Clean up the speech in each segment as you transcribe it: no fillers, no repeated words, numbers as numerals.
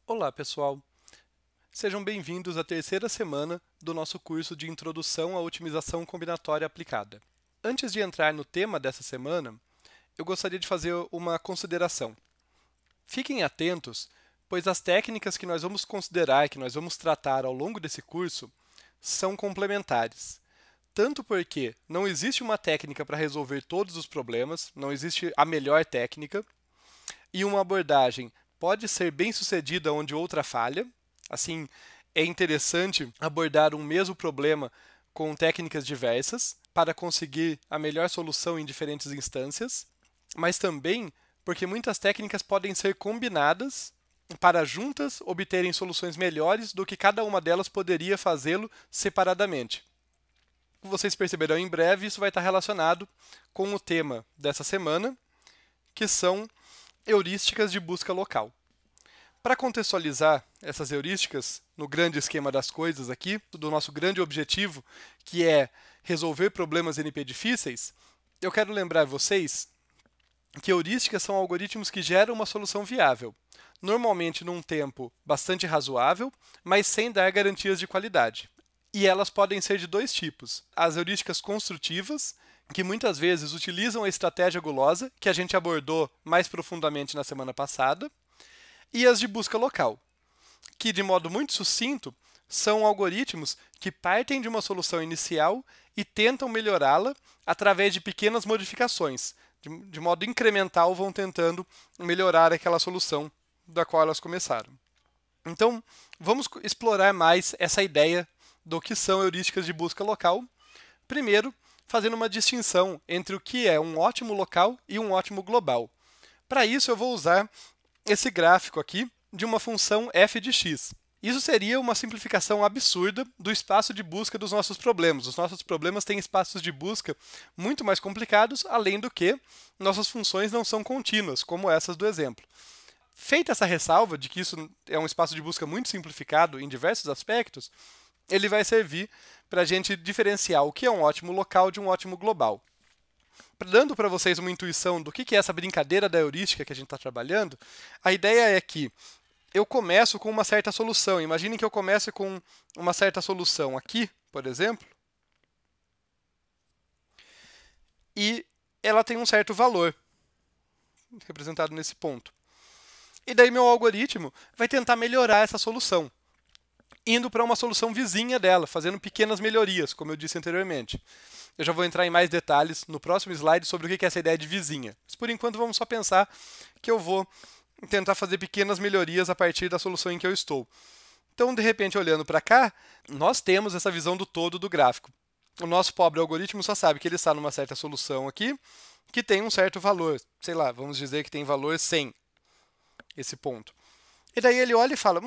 Olá, pessoal! Sejam bem-vindos à terceira semana do nosso curso de Introdução à Otimização Combinatória Aplicada. Antes de entrar no tema dessa semana, eu gostaria de fazer uma consideração. Fiquem atentos, pois as técnicas que nós vamos considerar, que nós vamos tratar ao longo desse curso, são complementares. Tanto porque não existe uma técnica para resolver todos os problemas, não existe a melhor técnica, e uma abordagem pode ser bem-sucedida onde outra falha. Assim, é interessante abordar um mesmo problema com técnicas diversas para conseguir a melhor solução em diferentes instâncias, mas também porque muitas técnicas podem ser combinadas para juntas obterem soluções melhores do que cada uma delas poderia fazê-lo separadamente. Como vocês perceberão em breve, isso vai estar relacionado com o tema dessa semana, que são heurísticas de busca local. Para contextualizar essas heurísticas no grande esquema das coisas aqui, do nosso grande objetivo, que é resolver problemas NP difíceis, eu quero lembrar vocês que heurísticas são algoritmos que geram uma solução viável, normalmente num tempo bastante razoável, mas sem dar garantias de qualidade. E elas podem ser de dois tipos: as heurísticas construtivas, que muitas vezes utilizam a estratégia gulosa, que a gente abordou mais profundamente na semana passada, e as de busca local, que, de modo muito sucinto, são algoritmos que partem de uma solução inicial e tentam melhorá-la através de pequenas modificações. De modo incremental, vão tentando melhorar aquela solução da qual elas começaram. Então, vamos explorar mais essa ideia do que são heurísticas de busca local. Primeiro, fazendo uma distinção entre o que é um ótimo local e um ótimo global. Para isso, eu vou usar esse gráfico aqui de uma função f de x. Isso seria uma simplificação absurda do espaço de busca dos nossos problemas. Os nossos problemas têm espaços de busca muito mais complicados, além do que nossas funções não são contínuas, como essas do exemplo. Feita essa ressalva de que isso é um espaço de busca muito simplificado em diversos aspectos, ele vai servir para a gente diferenciar o que é um ótimo local de um ótimo global. Dando para vocês uma intuição do que é essa brincadeira da heurística que a gente está trabalhando, a ideia é que eu começo com uma certa solução. Imaginem que eu comece com uma certa solução aqui, por exemplo, e ela tem um certo valor, representado nesse ponto. E daí meu algoritmo vai tentar melhorar essa solução, indo para uma solução vizinha dela, fazendo pequenas melhorias, como eu disse anteriormente. Eu já vou entrar em mais detalhes no próximo slide sobre o que é essa ideia de vizinha. Mas, por enquanto, vamos só pensar que eu vou tentar fazer pequenas melhorias a partir da solução em que eu estou. Então, de repente, olhando para cá, nós temos essa visão do todo do gráfico. O nosso pobre algoritmo só sabe que ele está numa certa solução aqui, que tem um certo valor. Sei lá, vamos dizer que tem valor 100, esse ponto. E daí ele olha e fala,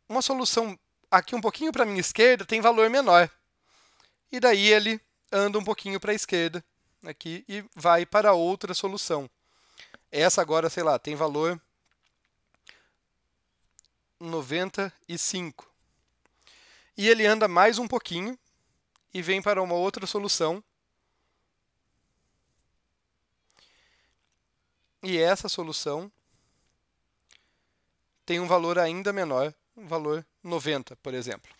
uma solução aqui um pouquinho para a minha esquerda tem valor menor. E daí ele anda um pouquinho para a esquerda aqui e vai para outra solução. Essa agora, sei lá, tem valor 95. E ele anda mais um pouquinho e vem para uma outra solução. E essa solução tem um valor ainda menor, um valor 90, por exemplo.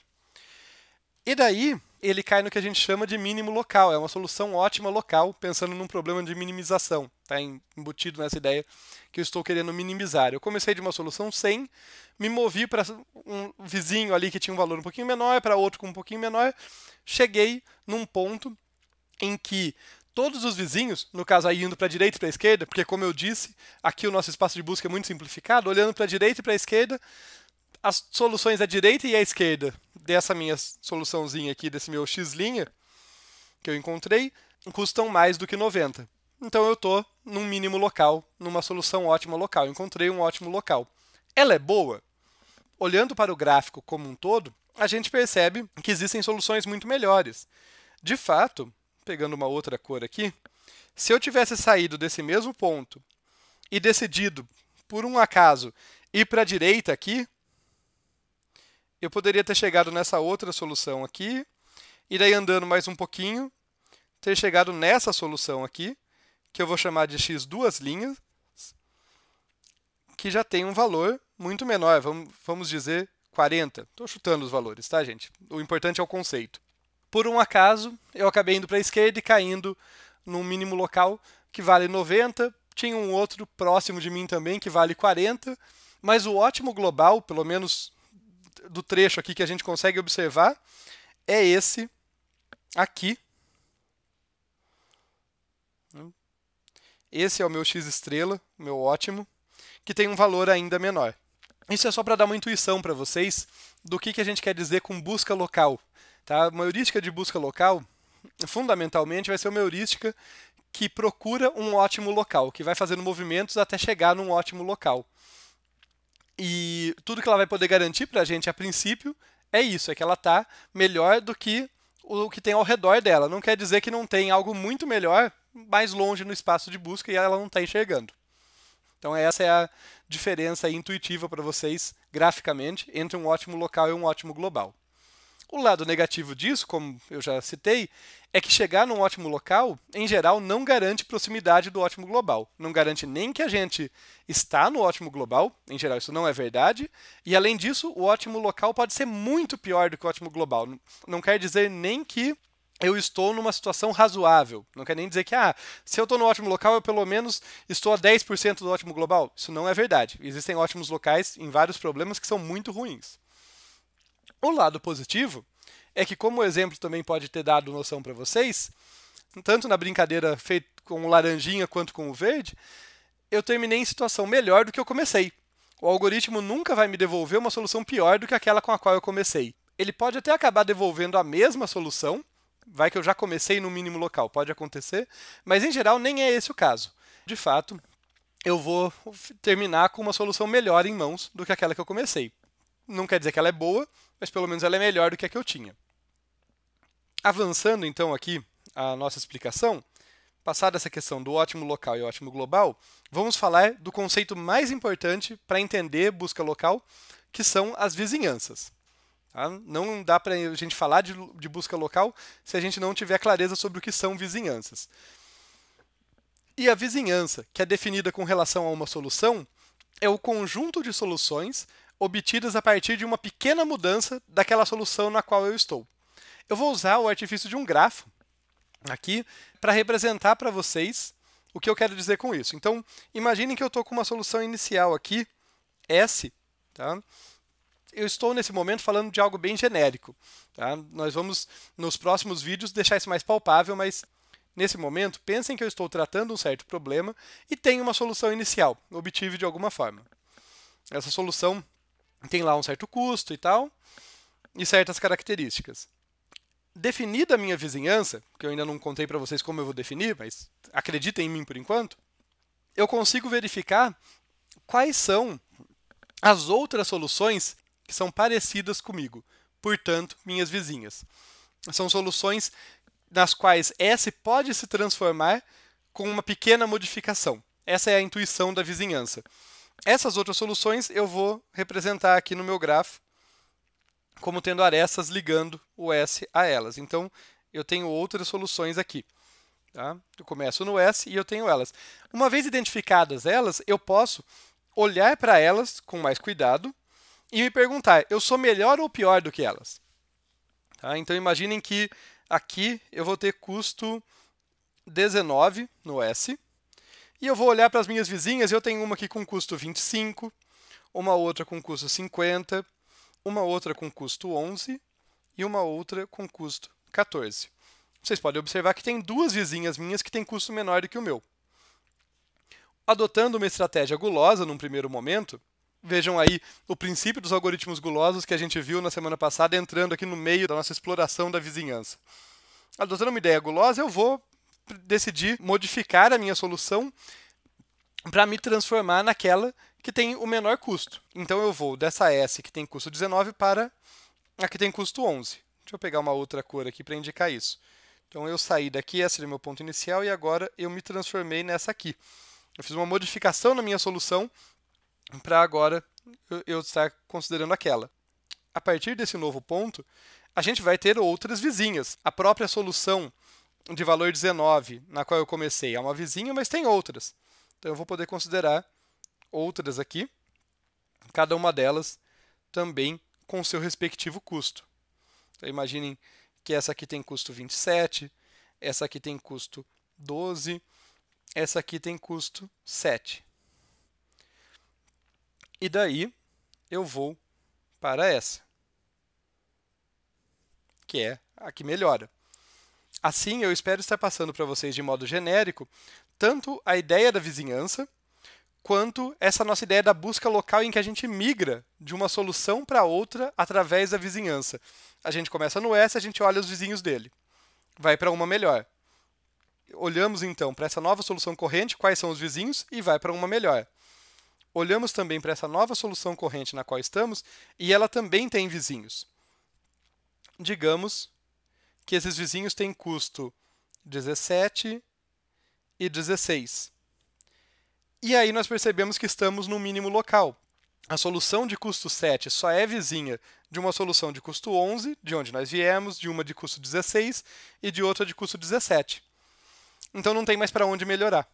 E daí, ele cai no que a gente chama de mínimo local. É uma solução ótima local, pensando num problema de minimização. Está embutido nessa ideia que eu estou querendo minimizar. Eu comecei de uma solução 100, me movi para um vizinho ali que tinha um valor um pouquinho menor, para outro com um pouquinho menor. Cheguei num ponto em que todos os vizinhos, no caso aí indo para a direita e para a esquerda, porque como eu disse, aqui o nosso espaço de busca é muito simplificado, olhando para a direita e para a esquerda, as soluções à direita e à esquerda dessa minha soluçãozinha aqui, desse meu x' que eu encontrei, custam mais do que 90. Então eu estou num mínimo local, numa solução ótima local. Encontrei um ótimo local. Ela é boa? Olhando para o gráfico como um todo, a gente percebe que existem soluções muito melhores. De fato, pegando uma outra cor aqui, se eu tivesse saído desse mesmo ponto e decidido, por um acaso, ir para a direita aqui, eu poderia ter chegado nessa outra solução aqui, e daí andando mais um pouquinho, ter chegado nessa solução aqui, que eu vou chamar de x duas linhas, que já tem um valor muito menor, vamos dizer 40. Estou chutando os valores, tá, gente? O importante é o conceito. Por um acaso, eu acabei indo para a esquerda e caindo num mínimo local que vale 90, tinha um outro próximo de mim também que vale 40, mas o ótimo global, pelo menos do trecho aqui que a gente consegue observar, é esse aqui. Esse é o meu x estrela, o meu ótimo, que tem um valor ainda menor. Isso é só para dar uma intuição para vocês do que a gente quer dizer com busca local. Tá? Uma heurística de busca local, fundamentalmente, vai ser uma heurística que procura um ótimo local, que vai fazendo movimentos até chegar num ótimo local. E tudo que ela vai poder garantir para a gente, a princípio, é isso, é que ela está melhor do que o que tem ao redor dela. Não quer dizer que não tem algo muito melhor mais longe no espaço de busca e ela não está enxergando. Então essa é a diferença intuitiva para vocês, graficamente, entre um ótimo local e um ótimo global. O lado negativo disso, como eu já citei, é que chegar num ótimo local, em geral, não garante proximidade do ótimo global. Não garante nem que a gente está no ótimo global, em geral isso não é verdade, e além disso, o ótimo local pode ser muito pior do que o ótimo global. Não quer dizer nem que eu estou numa situação razoável. Não quer nem dizer que, se eu estou no ótimo local, eu pelo menos estou a 10% do ótimo global. Isso não é verdade. Existem ótimos locais em vários problemas que são muito ruins. O lado positivo é que, como o exemplo também pode ter dado noção para vocês, tanto na brincadeira feita com o laranjinha quanto com o verde, eu terminei em situação melhor do que eu comecei. O algoritmo nunca vai me devolver uma solução pior do que aquela com a qual eu comecei. Ele pode até acabar devolvendo a mesma solução, vai que eu já comecei no mínimo local, pode acontecer, mas em geral nem é esse o caso. De fato, eu vou terminar com uma solução melhor em mãos do que aquela que eu comecei. Não quer dizer que ela é boa, mas pelo menos ela é melhor do que a que eu tinha. Avançando então aqui a nossa explicação, passada essa questão do ótimo local e ótimo global, vamos falar do conceito mais importante para entender busca local, que são as vizinhanças. Tá? Não dá para a gente falar de busca local se a gente não tiver clareza sobre o que são vizinhanças. E a vizinhança, que é definida com relação a uma solução, é o conjunto de soluções obtidas a partir de uma pequena mudança daquela solução na qual eu estou. Eu vou usar o artifício de um grafo aqui para representar para vocês o que eu quero dizer com isso. Então, imaginem que eu estou com uma solução inicial aqui, S. Tá? Eu estou, nesse momento, falando de algo bem genérico. Tá? Nós vamos, nos próximos vídeos, deixar isso mais palpável, mas nesse momento, pensem que eu estou tratando um certo problema e tenho uma solução inicial, obtive de alguma forma. Essa solução tem lá um certo custo e tal, e certas características. Definida a minha vizinhança, que eu ainda não contei para vocês como eu vou definir, mas acreditem em mim por enquanto, eu consigo verificar quais são as outras soluções que são parecidas comigo, portanto, minhas vizinhas. São soluções nas quais S pode se transformar com uma pequena modificação. Essa é a intuição da vizinhança. Essas outras soluções eu vou representar aqui no meu grafo como tendo arestas ligando o S a elas. Então, eu tenho outras soluções aqui. Tá? Eu começo no S e eu tenho elas. Uma vez identificadas elas, eu posso olhar para elas com mais cuidado e me perguntar, eu sou melhor ou pior do que elas? Tá? Então, imaginem que aqui eu vou ter custo 19 no S. E eu vou olhar para as minhas vizinhas e eu tenho uma aqui com custo 25, uma outra com custo 50, uma outra com custo 11 e uma outra com custo 14. Vocês podem observar que tem duas vizinhas minhas que têm custo menor do que o meu. Adotando uma estratégia gulosa num primeiro momento, vejam aí o princípio dos algoritmos gulosos que a gente viu na semana passada entrando aqui no meio da nossa exploração da vizinhança. Adotando uma ideia gulosa, eu vou decidir modificar a minha solução para me transformar naquela que tem o menor custo. Então, eu vou dessa S que tem custo 19 para a que tem custo 11. Deixa eu pegar uma outra cor aqui para indicar isso. Então, eu saí daqui, esse era o meu ponto inicial, e agora eu me transformei nessa aqui. Eu fiz uma modificação na minha solução para agora eu estar considerando aquela. A partir desse novo ponto, a gente vai ter outras vizinhas. A própria solução de valor 19, na qual eu comecei, é uma vizinha, mas tem outras. Então, eu vou poder considerar outras aqui, cada uma delas também com seu respectivo custo. Então, imaginem que essa aqui tem custo 27, essa aqui tem custo 12, essa aqui tem custo 7. E daí eu vou para essa, que é a que melhora. Assim, eu espero estar passando para vocês de modo genérico tanto a ideia da vizinhança, quanto essa nossa ideia da busca local em que a gente migra de uma solução para outra através da vizinhança. A gente começa no S, a gente olha os vizinhos dele, vai para uma melhor. Olhamos então para essa nova solução corrente, quais são os vizinhos, e vai para uma melhor. Olhamos também para essa nova solução corrente na qual estamos, e ela também tem vizinhos. Digamos que esses vizinhos têm custo 17 e 16. E aí nós percebemos que estamos no mínimo local. A solução de custo 7 só é vizinha de uma solução de custo 11, de onde nós viemos, de uma de custo 16 e de outra de custo 17. Então não tem mais para onde melhorar.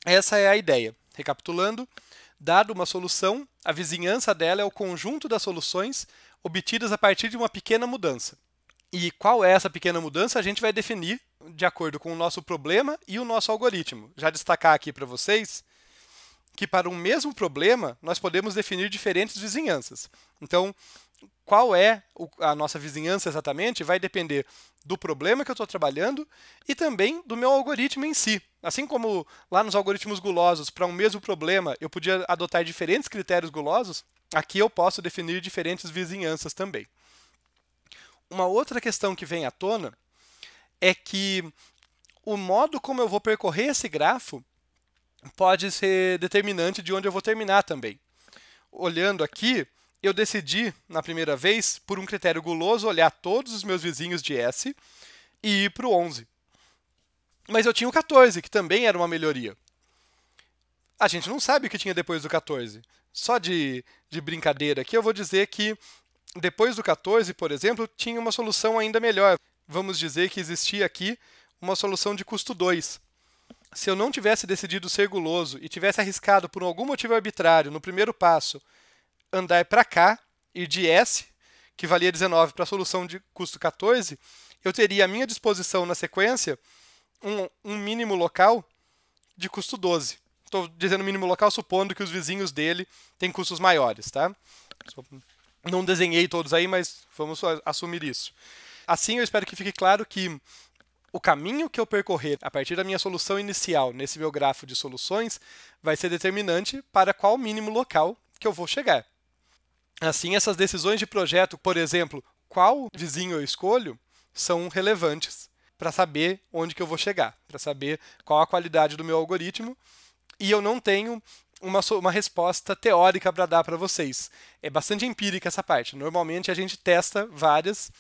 Essa é a ideia. Recapitulando, dado uma solução, a vizinhança dela é o conjunto das soluções obtidas a partir de uma pequena mudança. E qual é essa pequena mudança? A gente vai definir de acordo com o nosso problema e o nosso algoritmo. Já destacar aqui para vocês que para um mesmo problema nós podemos definir diferentes vizinhanças. Então, qual é a nossa vizinhança exatamente vai depender do problema que eu estou trabalhando e também do meu algoritmo em si. Assim como lá nos algoritmos gulosos, para um mesmo problema eu podia adotar diferentes critérios gulosos, aqui eu posso definir diferentes vizinhanças também. Uma outra questão que vem à tona é que o modo como eu vou percorrer esse grafo pode ser determinante de onde eu vou terminar também. Olhando aqui, eu decidi, na primeira vez, por um critério guloso, olhar todos os meus vizinhos de S e ir para o 11. Mas eu tinha o 14, que também era uma melhoria. A gente não sabe o que tinha depois do 14. Só de brincadeira aqui, eu vou dizer que depois do 14, por exemplo, tinha uma solução ainda melhor. Vamos dizer que existia aqui uma solução de custo 2. Se eu não tivesse decidido ser guloso e tivesse arriscado por algum motivo arbitrário no primeiro passo andar para cá, ir de S, que valia 19, para a solução de custo 14, eu teria à minha disposição na sequência um mínimo local de custo 12. Estou dizendo mínimo local supondo que os vizinhos dele têm custos maiores, tá? Não desenhei todos aí, mas vamos assumir isso. Assim, eu espero que fique claro que o caminho que eu percorrer a partir da minha solução inicial nesse meu grafo de soluções vai ser determinante para qual mínimo local que eu vou chegar. Assim, essas decisões de projeto, por exemplo, qual vizinho eu escolho, são relevantes para saber onde que eu vou chegar, para saber qual a qualidade do meu algoritmo, e eu não tenho uma resposta teórica para dar para vocês. É bastante empírica essa parte. Normalmente a gente testa várias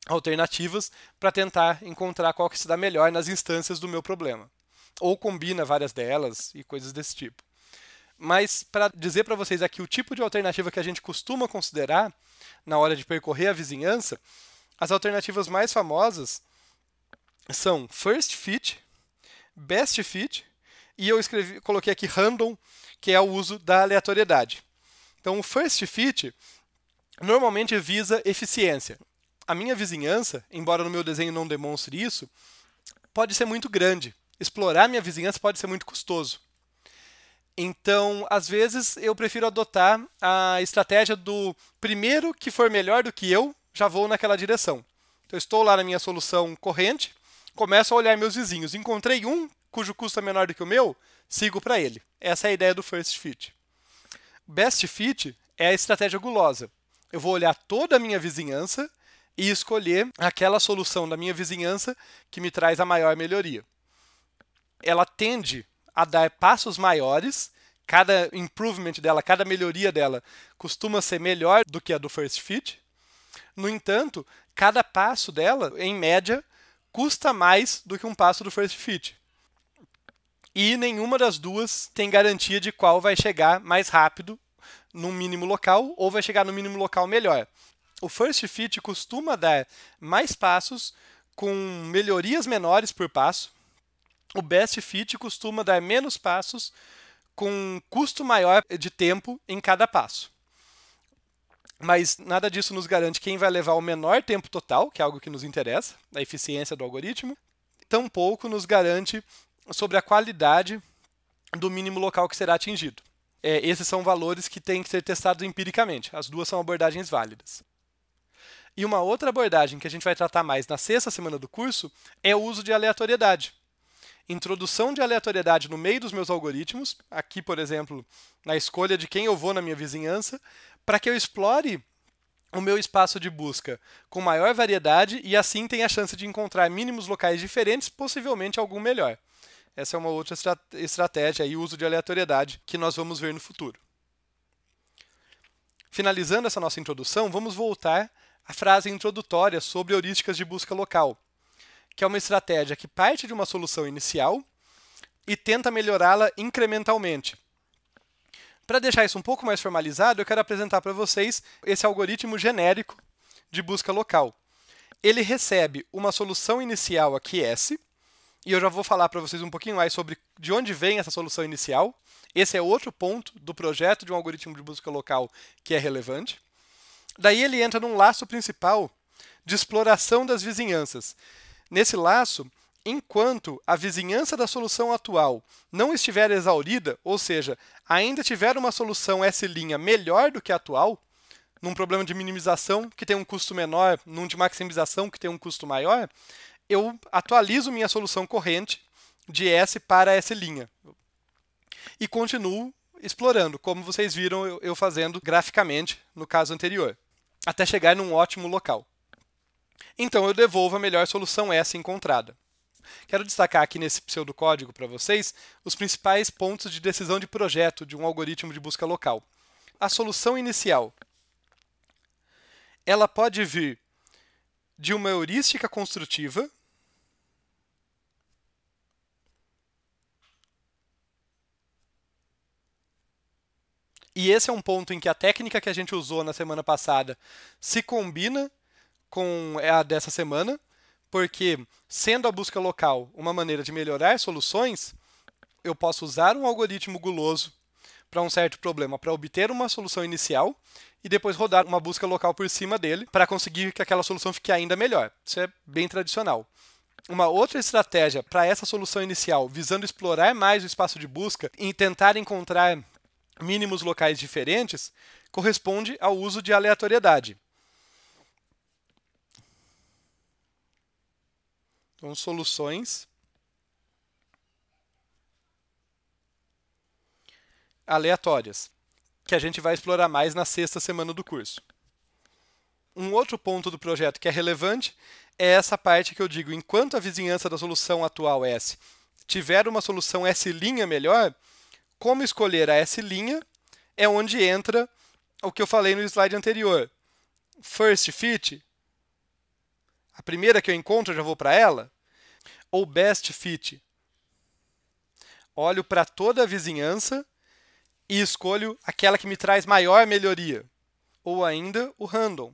alternativas para tentar encontrar qual que se dá melhor nas instâncias do meu problema. Ou combina várias delas e coisas desse tipo. Mas para dizer para vocês aqui o tipo de alternativa que a gente costuma considerar na hora de percorrer a vizinhança, as alternativas mais famosas são First Fit, Best Fit, e eu coloquei aqui Random, que é o uso da aleatoriedade. Então, o First Fit normalmente visa eficiência. A minha vizinhança, embora no meu desenho não demonstre isso, pode ser muito grande. Explorar minha vizinhança pode ser muito custoso. Então, às vezes, eu prefiro adotar a estratégia do primeiro que for melhor do que eu, já vou naquela direção. Então, eu estou lá na minha solução corrente, começo a olhar meus vizinhos. Encontrei um cujo custo é menor do que o meu, sigo para ele. Essa é a ideia do First Fit. Best Fit é a estratégia gulosa. Eu vou olhar toda a minha vizinhança e escolher aquela solução da minha vizinhança que me traz a maior melhoria. Ela tende a dar passos maiores, cada improvement dela, cada melhoria dela costuma ser melhor do que a do First Fit. No entanto, cada passo dela, em média, custa mais do que um passo do First Fit. E nenhuma das duas tem garantia de qual vai chegar mais rápido no mínimo local ou vai chegar no mínimo local melhor. O First Fit costuma dar mais passos com melhorias menores por passo. O Best Fit costuma dar menos passos com um custo maior de tempo em cada passo. Mas nada disso nos garante quem vai levar o menor tempo total, que é algo que nos interessa, a eficiência do algoritmo. Tampouco nos garante sobre a qualidade do mínimo local que será atingido. Esses são valores que têm que ser testados empiricamente. As duas são abordagens válidas. E uma outra abordagem que a gente vai tratar mais na sexta semana do curso é o uso de aleatoriedade. Introdução de aleatoriedade no meio dos meus algoritmos, aqui, por exemplo, na escolha de quem eu vou na minha vizinhança, para que eu explore o meu espaço de busca com maior variedade e assim tenha a chance de encontrar mínimos locais diferentes, possivelmente algum melhor. Essa é uma outra estratégia e uso de aleatoriedade que nós vamos ver no futuro. Finalizando essa nossa introdução, vamos voltar à frase introdutória sobre heurísticas de busca local, que é uma estratégia que parte de uma solução inicial e tenta melhorá-la incrementalmente. Para deixar isso um pouco mais formalizado, eu quero apresentar para vocês esse algoritmo genérico de busca local. Ele recebe uma solução inicial aqui S, e eu já vou falar para vocês um pouquinho mais sobre de onde vem essa solução inicial. Esse é outro ponto do projeto de um algoritmo de busca local que é relevante. Daí ele entra num laço principal de exploração das vizinhanças. Nesse laço, enquanto a vizinhança da solução atual não estiver exaurida, ou seja, ainda tiver uma solução S' melhor do que a atual, num problema de minimização que tem um custo menor, num de maximização que tem um custo maior, eu atualizo minha solução corrente de S para S' e continuo explorando, como vocês viram eu fazendo graficamente no caso anterior, até chegar num ótimo local. Então eu devolvo a melhor solução S encontrada. Quero destacar aqui nesse pseudocódigo para vocês os principais pontos de decisão de projeto de um algoritmo de busca local. A solução inicial, ela pode vir de uma heurística construtiva, e esse é um ponto em que a técnica que a gente usou na semana passada se combina com a dessa semana, porque, sendo a busca local uma maneira de melhorar soluções, eu posso usar um algoritmo guloso para um certo problema, para obter uma solução inicial e depois rodar uma busca local por cima dele para conseguir que aquela solução fique ainda melhor. Isso é bem tradicional. Uma outra estratégia para essa solução inicial, visando explorar mais o espaço de busca e tentar encontrar mínimos locais diferentes, corresponde ao uso de aleatoriedade. Então, soluções aleatórias, que a gente vai explorar mais na sexta semana do curso. Um outro ponto do projeto que é relevante é essa parte que eu digo, enquanto a vizinhança da solução atual S tiver uma solução S' melhor, como escolher a S' é onde entra o que eu falei no slide anterior. First fit, a primeira que eu encontro, eu já vou para ela, ou best fit. Olho para toda a vizinhança e escolho aquela que me traz maior melhoria. Ou ainda o random,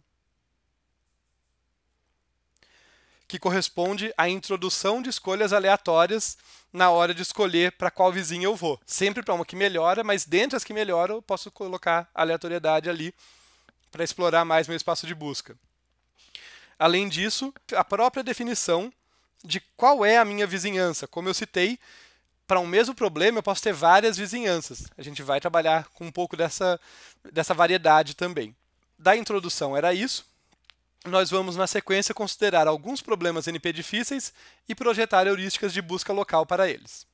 que corresponde à introdução de escolhas aleatórias na hora de escolher para qual vizinho eu vou. Sempre para uma que melhora, mas dentre as que melhoram eu posso colocar aleatoriedade ali para explorar mais meu espaço de busca. Além disso, a própria definição de qual é a minha vizinhança. Como eu citei, para um mesmo problema eu posso ter várias vizinhanças. A gente vai trabalhar com um pouco dessa variedade também. Da introdução era isso. Nós vamos, na sequência, considerar alguns problemas NP difíceis e projetar heurísticas de busca local para eles.